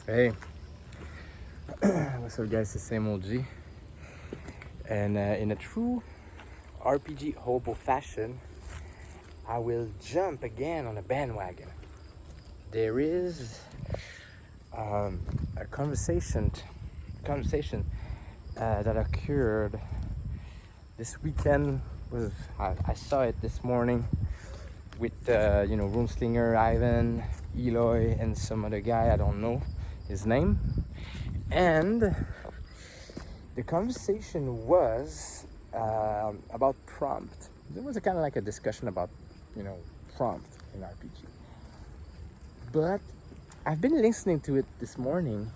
Hey, what's up, guys? The same old G. And in a true RPG hobo fashion, I will jump again on a bandwagon. There is a conversation that occurred this weekend. I saw it this morning with Runeslinger, Ivan, Eloy, and some other guy. I don't know his name. And the conversation was about prompt. There was a kind of like a discussion about, prompt in RPG. But I've been listening to it this morning,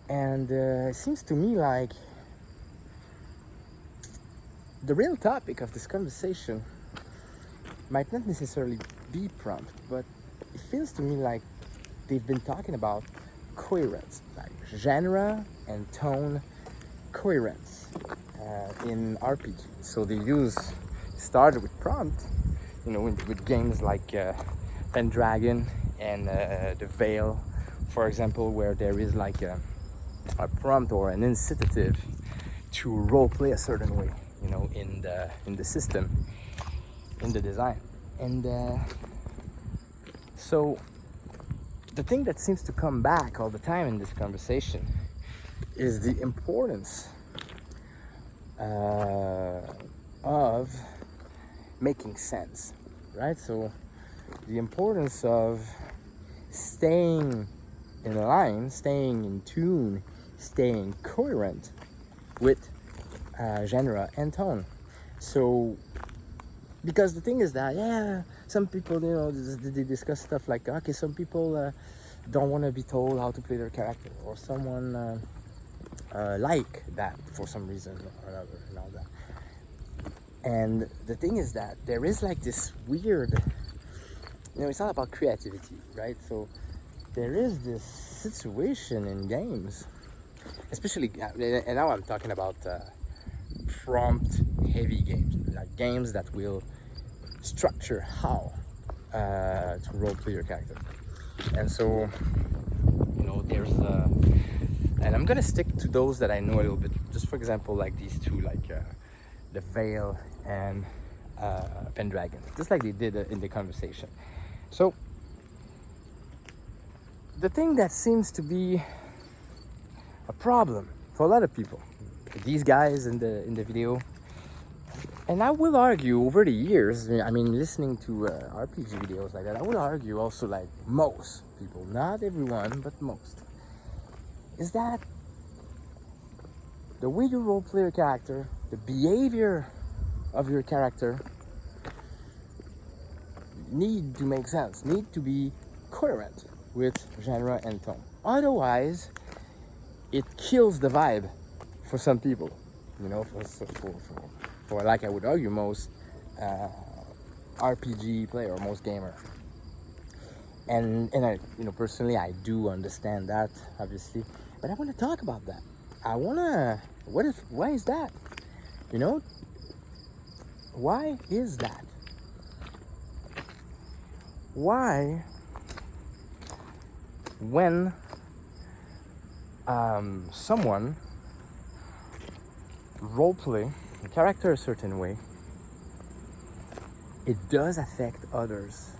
and it seems to me like the real topic of this conversation might not necessarily be prompt, but it feels to me like they've been talking about coherence, like genre and tone coherence in RPG. So they started with prompt, with games like Pendragon and the Veil, for example, where there is like a prompt or an incitative to roleplay a certain way, in the system, in the design. And so the thing that seems to come back all the time in this conversation is the importance of making sense, right? So the importance of staying in line, staying in tune, staying coherent with genre and tone. So, because the thing is that, some people, they discuss stuff like, okay, some people don't want to be told how to play their character, or someone like that for some reason or another, and all that. And the thing is that there is like this weird, it's not about creativity, right? So there is this situation in games, especially, and now I'm talking about prompt heavy games, like games that will structure how to roleplay your character. And so, there's and I'm gonna stick to those that I know a little bit. Just for example, like these two, like the Veil and Pendragon, just like they did in the conversation. So the thing that seems to be a problem for a lot of people, these guys in the video, and I will argue over the years, listening to RPG videos like that, I will argue also, like most people, not everyone, but most, is that the way you roleplay your character, the behavior of your character need to make sense, need to be coherent with genre and tone. Otherwise, it kills the vibe for some people, for like I would argue most RPG player or most gamer. And I, personally, I do understand that, obviously, but I want to talk about that. Why is that? Why is that? Why, when someone roleplay a character a certain way, it does affect others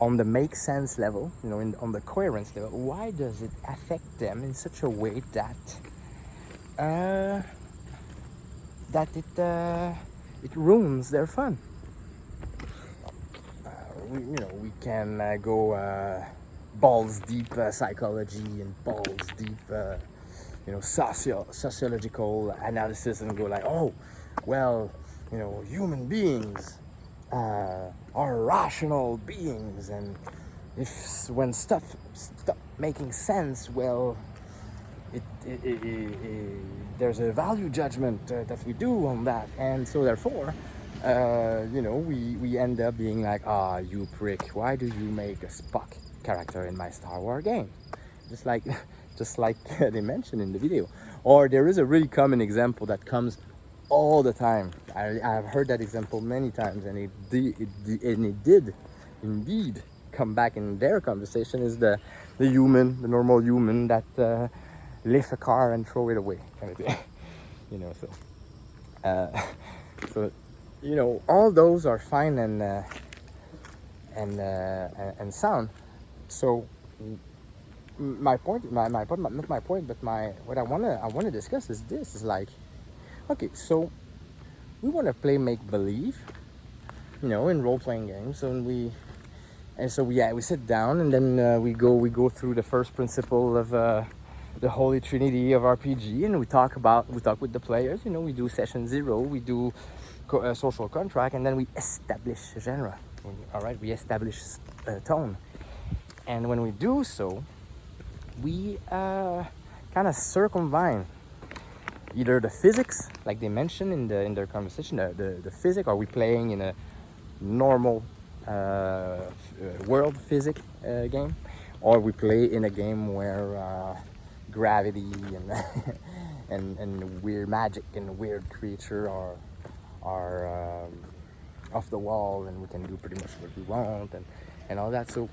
on the make sense level, on the coherence level? Why does it affect them in such a way that it ruins their fun? We can go balls deep psychology and balls deep sociological analysis, and go like, human beings are rational beings, and when stuff stop making sense, there's a value judgment that we do on that, and so therefore we end up being like, you prick, why do you make a Spock character in my Star Wars game? Just like they mentioned in the video. Or there is a really common example that comes all the time. I've heard that example many times, and it did indeed come back in their conversation is the human, the normal human that lift a car and throw it away kind of thing. Uh, so all those are fine and sound. So my point, not my point, but what I wanna discuss is this: is like, okay, so we want to play make believe, in role playing games, we sit down and then we go through the first principle of the holy trinity of RPG, and we talk with the players. We do session 0, we do social contract, and then we establish genre. All right, we establish tone, and when we do so, we kind of circumvent either the physics, like they mentioned in their conversation, the physics. Are we playing in a normal world physics game, or we play in a game where gravity and weird magic and weird creature are off the wall, and we can do pretty much what we want and all that. So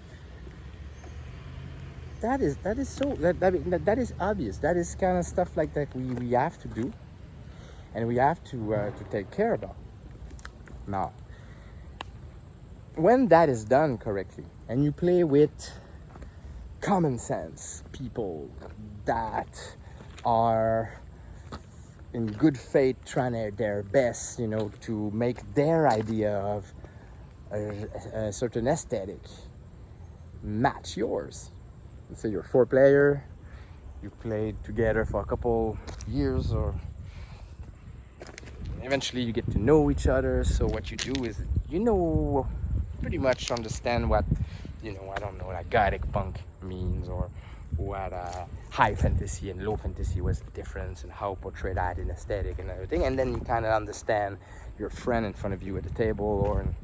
that is obvious. That is kind of stuff like that we have to do, and we have to take care about. Now, when that is done correctly, and you play with common sense people that are in good faith trying their best, to make their idea of a certain aesthetic match yours. Let's say you're 4-player, you played together for a couple years, or eventually you get to know each other. So what you do is, pretty much understand what, I don't know, like gothic punk means, or what high fantasy and low fantasy was the difference, and how portray that in aesthetic and everything. And then you kind of understand your friend in front of you at the table, or in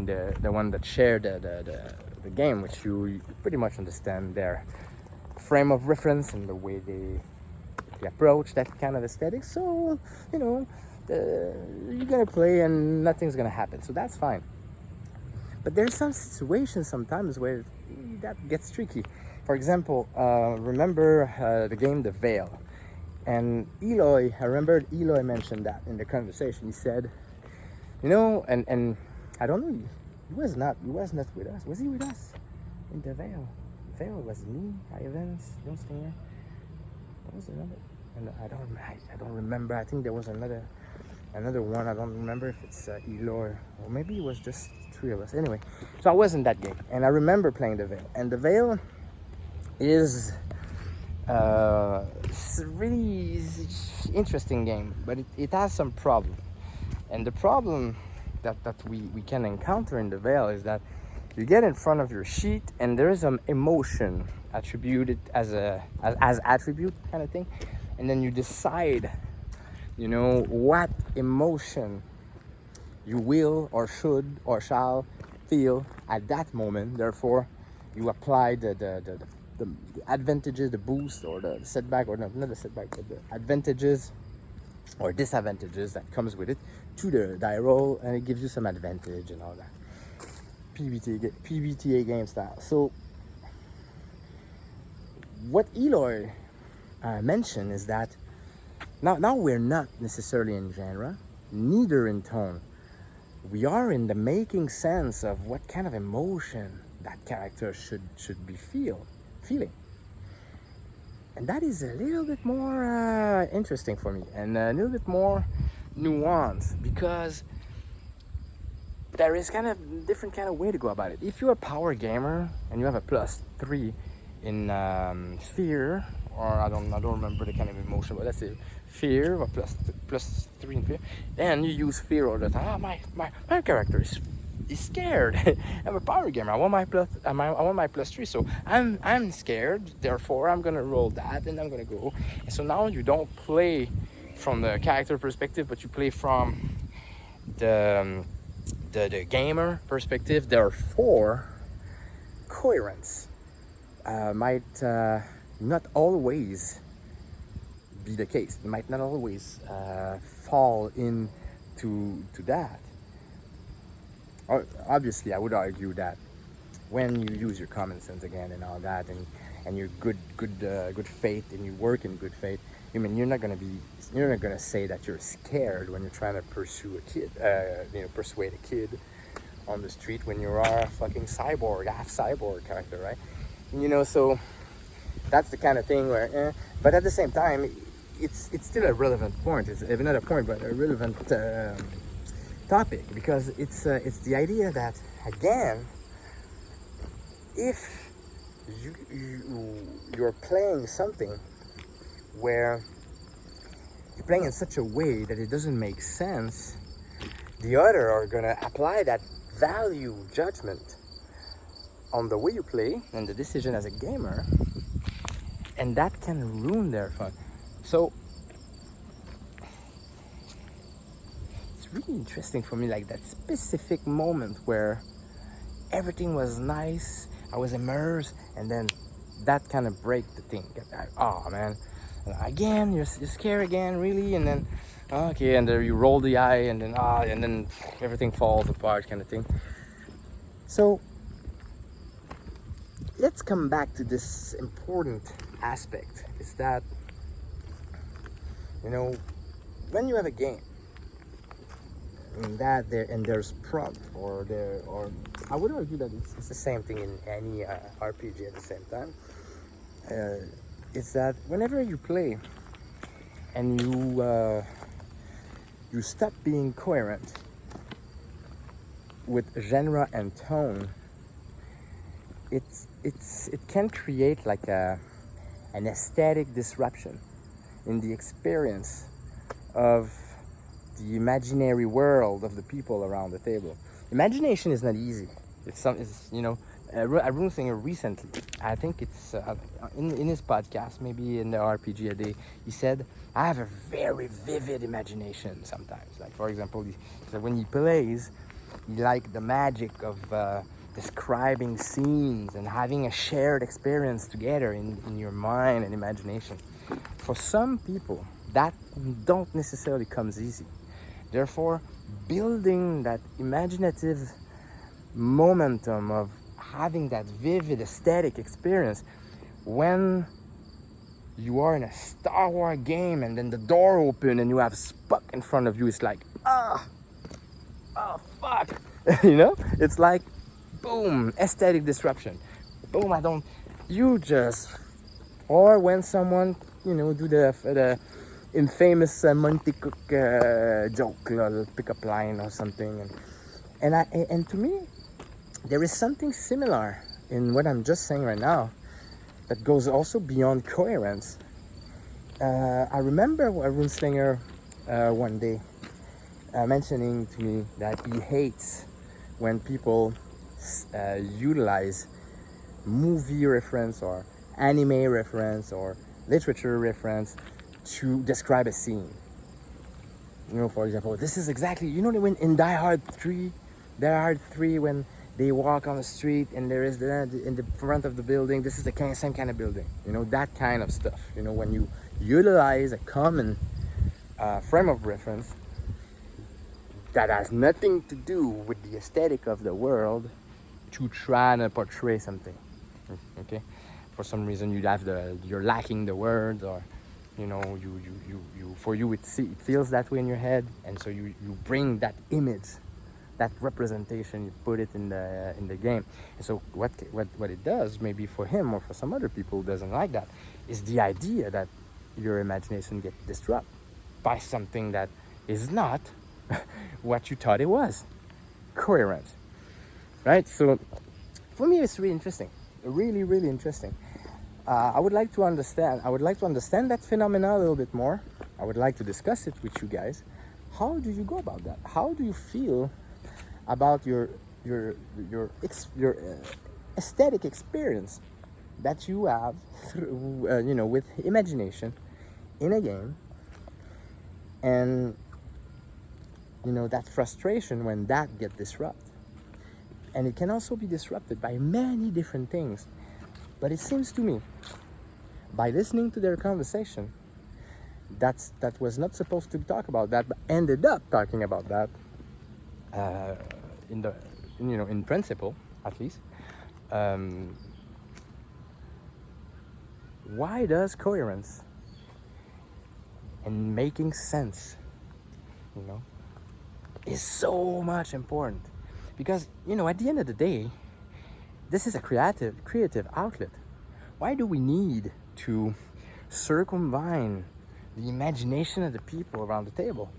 the one that shared the game, which you pretty much understand their frame of reference and the way they approach that kind of aesthetic. So you're gonna play and nothing's gonna happen, so that's fine. But there's some situations sometimes where that gets tricky. For example, remember the game The Veil, and Eloy. I remember Eloy mentioned that in the conversation. He said, and I don't know, he was not with us. Was he with us in The Veil? The Veil was me, Ivans, John Stinger. What was another? And I don't remember. I think there was another one. I don't remember if it's Eloy, or maybe it was just 3 of us. Anyway, so I was in that game, and I remember playing The Veil. And The Veil is it's a really interesting game, but it has some problem. And the problem that we can encounter in The Veil is that you get in front of your sheet, and there is an emotion attributed as attribute kind of thing, and then you decide what emotion you will or should or shall feel at that moment. Therefore, you apply the advantages, the boost, or the setback, or not the setback, but the advantages or disadvantages that comes with it to the die roll, and it gives you some advantage and all that. PBTA game style. So what Eloy mentioned is that now we're not necessarily in genre, neither in tone. We are in the making sense of what kind of emotion that character should be feeling. And that is a little bit more interesting for me, and a little bit more nuanced, because there is kind of different kind of way to go about it. If you're a power gamer and you have a +3 in fear, or I don't remember the kind of emotion, but let's say fear, or +3 in fear, then you use fear all the time. My character is scared. I'm a power gamer. I want my +3, so I'm scared. Therefore, I'm gonna roll that, and I'm gonna go. And so now you don't play from the character perspective, but you play from the gamer perspective. Therefore, coherence might not always be the case. It might not always fall into that. Obviously, I would argue that when you use your common sense again and all that, and your good faith, and you work in good faith. I mean, you're not gonna say that you're scared when you're trying to pursue a kid, persuade a kid on the street when you are a fucking cyborg, half cyborg character, right? So that's the kind of thing where, but at the same time, it's still a relevant point. It's not a point, but a relevant topic, because it's the idea that, again, if you're playing something where you're playing in such a way that it doesn't make sense, the other are gonna apply that value judgment on the way you play and the decision as a gamer, and that can ruin their fun. So it's really interesting for me, like that specific moment where everything was nice, I was immersed, and then that kind of break the thing. Oh man, again, you're scared again, really? And then okay, and then you roll the eye, and then everything falls apart, kind of thing. So let's come back to this important aspect, is that, when you have a game, there's prompt, or I would argue that it's the same thing in any RPG at the same time. It's that whenever you play and you stop being coherent with genre and tone, it can create like an aesthetic disruption in the experience of the imaginary world of the people around the table. Imagination is not easy. A room singer recently, I think it's in his podcast, maybe in the RPG a day, he said, I have a very vivid imagination sometimes. Like, for example, he said when he plays, he like the magic of describing scenes and having a shared experience together in your mind and imagination. For some people, that don't necessarily comes easy. Therefore, building that imaginative momentum of having that vivid aesthetic experience when you are in a Star Wars game and then the door open and you have Spock in front of you, it's like, oh fuck, it's like, boom, aesthetic disruption, boom, or when someone, do the infamous Monty Cook joke, pickup line or something, and to me, there is something similar in what I'm just saying right now that goes also beyond coherence. I remember a runeslinger one day mentioning to me that he hates when people utilize movie reference or anime reference or literature reference to describe a scene. For example, this is exactly, when in Die Hard 3, when they walk on the street and there is in the front of the building, this is the same kind of building, that kind of stuff. When you utilize a common frame of reference that has nothing to do with the aesthetic of the world to try to portray something, okay? For some reason you're lacking the words, or for you it feels that way in your head, and so you bring that image, that representation, you put it in the game. And so what it does, maybe for him or for some other people who doesn't like that, is the idea that your imagination gets disrupted by something that is not what you thought it was, coherent, right? So for me, it's really interesting, really, really interesting. I would like to understand that phenomena a little bit more. I would like to discuss it with you guys. How do you go about that? How do you feel about your aesthetic experience that you have through, with imagination in a game, and that frustration when that gets disrupted? And it can also be disrupted by many different things. But it seems to me, by listening to their conversation, that was not supposed to talk about that, but ended up talking about that in principle, at least. why does coherence and making sense, you know, is so much important? Because, you know, at the end of the day, this is a creative outlet. Why do we need to circumvent the imagination of the people around the table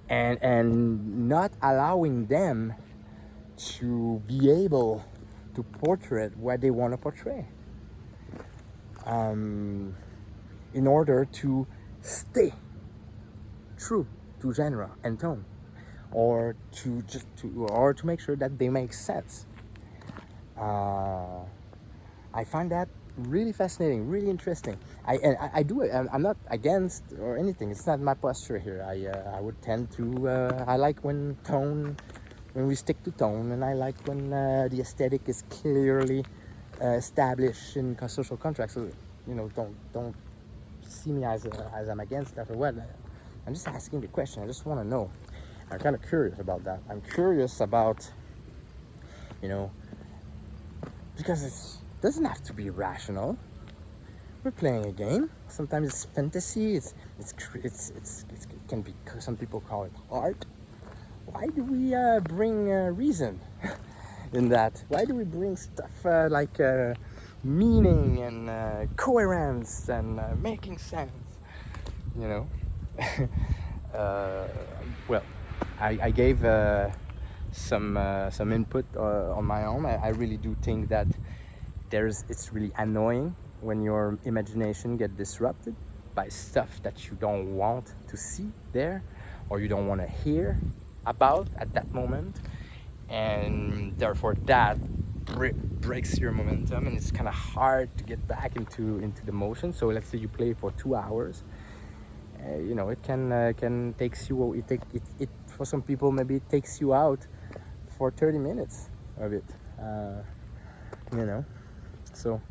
and not allowing them to be able to portray what they want to portray, in order to stay true to genre and tone, or to make sure that they make sense? I find that really fascinating, really interesting. I do it. I'm not against or anything. It's not my posture here. I would tend to. I like when we stick to tone, and I like when the aesthetic is clearly established in social contracts. So, you know, don't see me as I'm against that or what. I'm just asking the question. I just want to know. I'm kind of curious about that. I'm curious about, you know, because it doesn't have to be rational. We're playing a game. Sometimes it's fantasy. It can be. Some people call it art. Why do we bring reason in that? Why do we bring stuff like meaning and coherence and making sense? You know. Well, I gave some input on my own. I really do think that it's really annoying when your imagination gets disrupted by stuff that you don't want to see there, or you don't want to hear about at that moment, and therefore that breaks your momentum, and it's kind of hard to get back into the motion. So let's say you play for 2 hours. You know, it can takes you. It for some people maybe it takes you out for 30 minutes of it. You know, so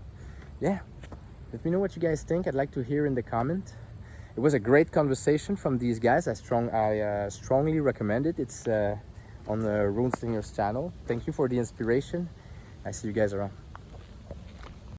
yeah. Let me know what you guys think. I'd like to hear in the comment. It was a great conversation from these guys. I strongly recommend it. It's on the Rune Slinger's channel. Thank you for the inspiration. I see you guys around.